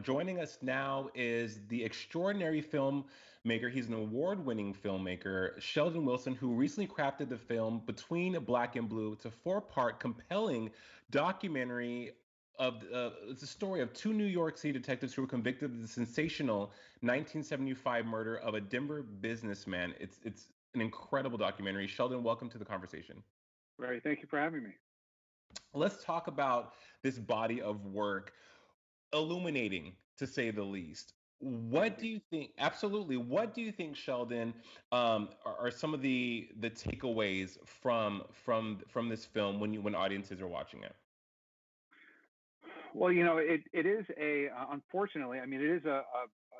Joining us now is the extraordinary filmmaker. He's an award winning filmmaker, Sheldon Wilson, who recently crafted the film Between Black and Blue. It's a four-part, compelling documentary it's a story of two New York City detectives who were convicted of the sensational 1975 murder of a Denver businessman. It's an incredible documentary. Sheldon, welcome to the conversation. Right. Thank you for having me. Let's talk about this body of work, illuminating to say the least. What Thank you. do you think? Absolutely. What do you think, Sheldon, are some of the takeaways from this film when audiences are watching it? Well, it is unfortunately, I mean, it is a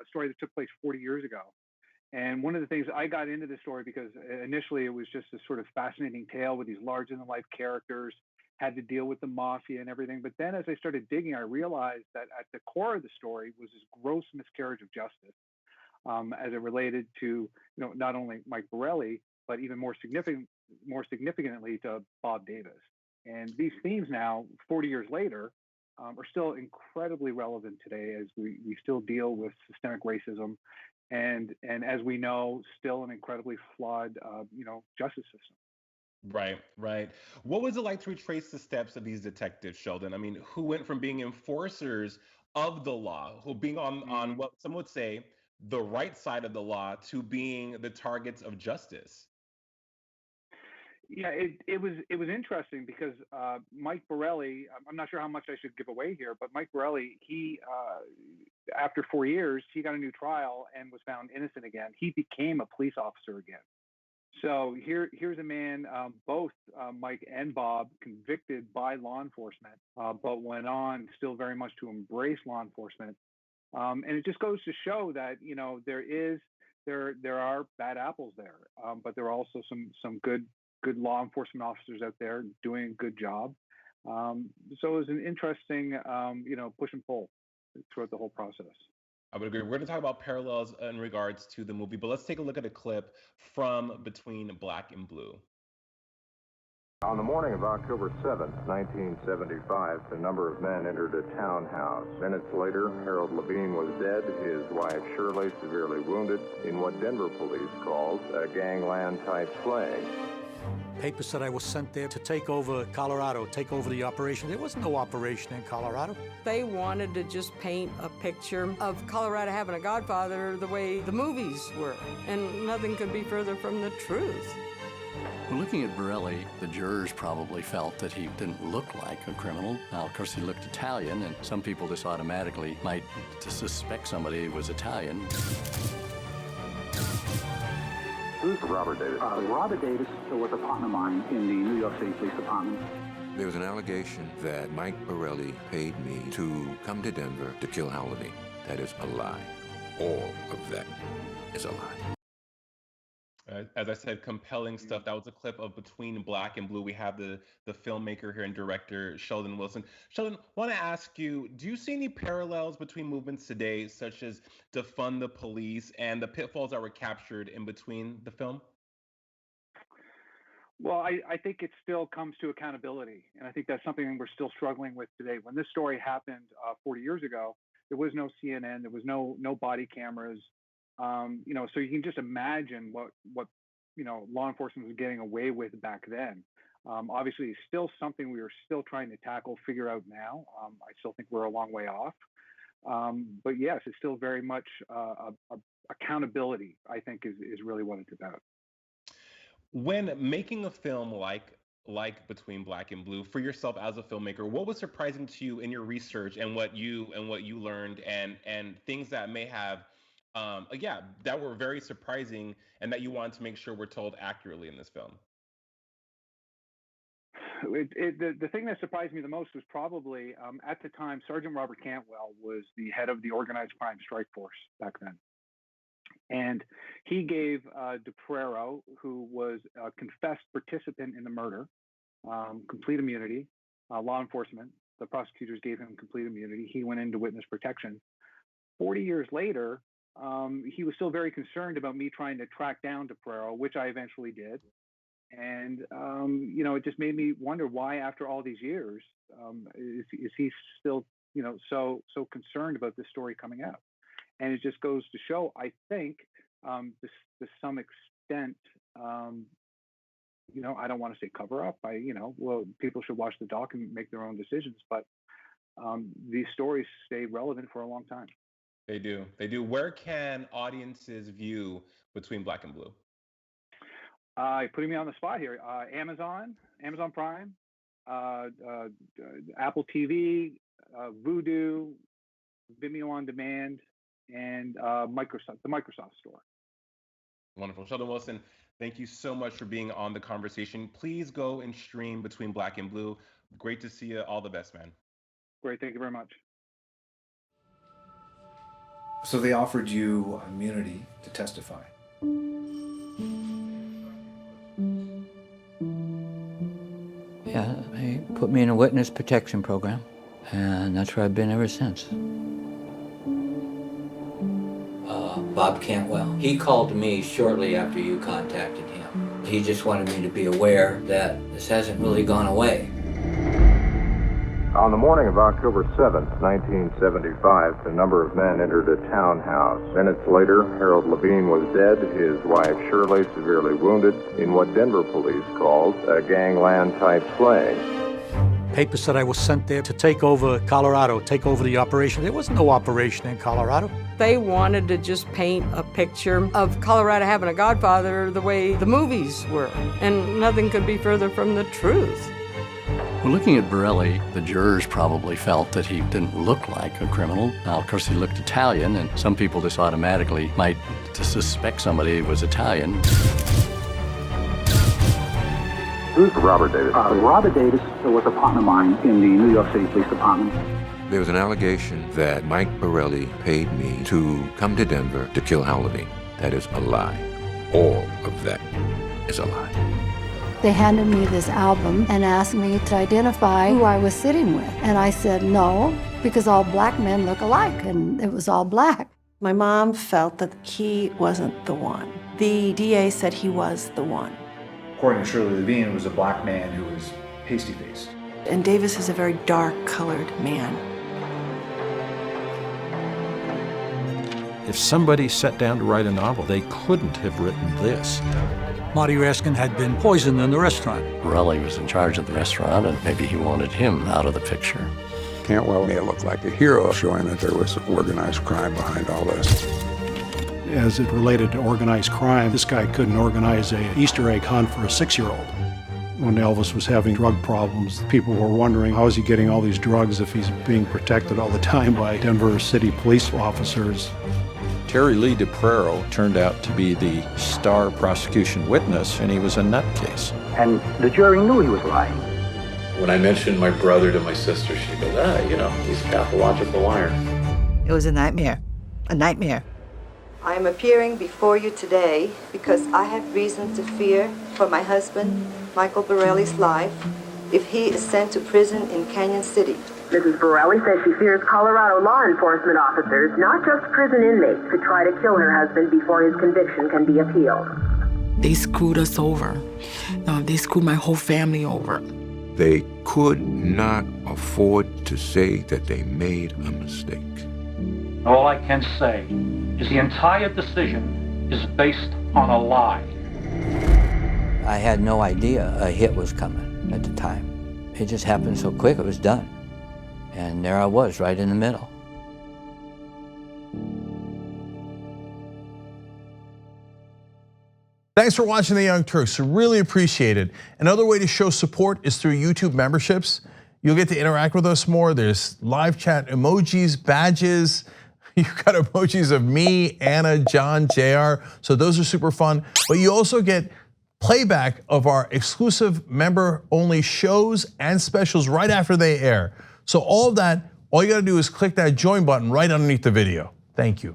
story that took place 40 years ago. And one of the things I got into this story because initially it was just a sort of fascinating tale with these larger than life characters, had to deal with the mafia and everything. But then as I started digging, I realized that at the core of the story was this gross miscarriage of justice, as it related to, not only Mike Borelli, but even more significantly to Bob Davis. And these themes now, 40 years later, are still incredibly relevant today as we still deal with systemic racism and as we know, still an incredibly flawed, justice system. Right, right. What was it like to retrace the steps of these detectives, Sheldon? I mean, who went from being enforcers of the law, who being on Mm. what some would say the right side of the law, to being the targets of justice? Yeah, it was interesting because Mike Borelli. I'm not sure how much I should give away here, but Mike Borelli, he after 4 years, he got a new trial and was found innocent again. He became a police officer again. So here's a man, both Mike and Bob, convicted by law enforcement, but went on still very much to embrace law enforcement. And it just goes to show that there are bad apples there, but there are also some good law enforcement officers out there doing a good job. So it was an interesting push and pull throughout the whole process. I would agree. We're going to talk about parallels in regards to the movie, but let's take a look at a clip from Between Black and Blue. On the morning of October 7th, 1975, a number of men entered a townhouse. Minutes later, Harold Levine was dead, his wife Shirley severely wounded in what Denver police called a gangland-type slaying. Paper said I was sent there to take over Colorado, take over the operation. There was no operation in Colorado. They wanted to just paint a picture of Colorado having a godfather the way the movies were, and nothing could be further from the truth. Well, looking at Borelli, the jurors probably felt that he didn't look like a criminal. Now, of course, he looked Italian, and some people just automatically might suspect somebody was Italian. Who's Robert Davis? Robert Davis was a partner of mine in the New York City Police Department. There was an allegation that Mike Borelli paid me to come to Denver to kill Holiday. That is a lie. All of that is a lie. As I said, compelling stuff. That was a clip of Between Black and Blue. We have the filmmaker here and director Sheldon Wilson. Sheldon, want to ask you: do you see any parallels between movements today, such as defund the police and the pitfalls that were captured in between the film? Well, I think it still comes to accountability, and I think that's something we're still struggling with today. When this story happened 40 years ago, there was no CNN, there was no body cameras, so you can just imagine what law enforcement was getting away with back then. Obviously, it's still something we are still trying to tackle, figure out now. I still think we're a long way off, but yes, it's still very much accountability. I think is really what it's about. When making a film like Between Black and Blue for yourself as a filmmaker, what was surprising to you in your research and what you learned and things that may have that were very surprising and that you wanted to make sure were told accurately in this film? The thing that surprised me the most was probably at the time Sergeant Robert Cantwell was the head of the organized crime strike force back then. And he gave DePrero, who was a confessed participant in the murder, complete immunity. Law enforcement, the prosecutors gave him complete immunity. He went into witness protection. 40 years later, he was still very concerned about me trying to track down DePrero, which I eventually did. And, it just made me wonder why, after all these years, is he still so concerned about this story coming out. And it just goes to show, I think, to some extent, I don't want to say cover up. Well, people should watch the doc and make their own decisions. But these stories stay relevant for a long time. They do. They do. Where can audiences view Between Black and Blue? You're putting me on the spot here. Amazon Prime, Apple TV, Vudu, Vimeo on Demand, and the Microsoft Store. Wonderful. Sheldon Wilson, thank you so much for being on the conversation. Please go and stream Between Black and Blue. Great to see you. All the best, man. Great. Thank you very much. So they offered you immunity to testify. Yeah, they put me in a witness protection program, and that's where I've been ever since. Bob Cantwell, he called me shortly after you contacted him. He just wanted me to be aware that this hasn't really gone away. On the morning of October 7th, 1975, a number of men entered a townhouse. Minutes later, Harold Levine was dead, his wife Shirley severely wounded in what Denver police called a gangland-type slaying. Papers said I was sent there to take over Colorado, take over the operation. There was no operation in Colorado. They wanted to just paint a picture of Colorado having a godfather the way the movies were, and nothing could be further from the truth. Well, looking at Borelli, the jurors probably felt that he didn't look like a criminal. Now, of course, he looked Italian, and some people just automatically might suspect somebody was Italian. Who's Robert Davis? Robert Davis was a partner of mine in the New York City Police Department. There was an allegation that Mike Borelli paid me to come to Denver to kill Howley. That is a lie. All of that is a lie. They handed me this album and asked me to identify who I was sitting with. And I said no, because all black men look alike, and it was all black. My mom felt that he wasn't the one. The DA said he was the one. According to Shirley Levine, it was a black man who was pasty-faced. And Davis is a very dark-colored man. If somebody sat down to write a novel, they couldn't have written this. Marty Raskin had been poisoned in the restaurant. Borelli was in charge of the restaurant, and maybe he wanted him out of the picture. Cantwell made it look like a hero, showing that there was organized crime behind all this. As it related to organized crime, this guy couldn't organize an Easter egg hunt for a 6-year-old. When Elvis was having drug problems, people were wondering, how is he getting all these drugs if he's being protected all the time by Denver City police officers? Terry Lee DePrero turned out to be the star prosecution witness, and he was a nutcase. And the jury knew he was lying. When I mentioned my brother to my sister, she goes, he's a pathological liar. It was a nightmare. A nightmare. I am appearing before you today because I have reason to fear for my husband, Michael Borelli's life, if he is sent to prison in Canyon City. Mrs. Borelli says she fears Colorado law enforcement officers, not just prison inmates, to try to kill her husband before his conviction can be appealed. They screwed us over. They screwed my whole family over. They could not afford to say that they made a mistake. All I can say is the entire decision is based on a lie. I had no idea a hit was coming at the time. It just happened so quick, it was done. And there I was, right in the middle. Thanks for watching The Young Turks. Really appreciate it. Another way to show support is through YouTube memberships. You'll get to interact with us more. There's live chat emojis, badges. You've got emojis of me, Anna, John, JR. So those are super fun. But you also get playback of our exclusive member-only shows and specials right after they air. So all of that, all you gotta do is click that join button right underneath the video. Thank you.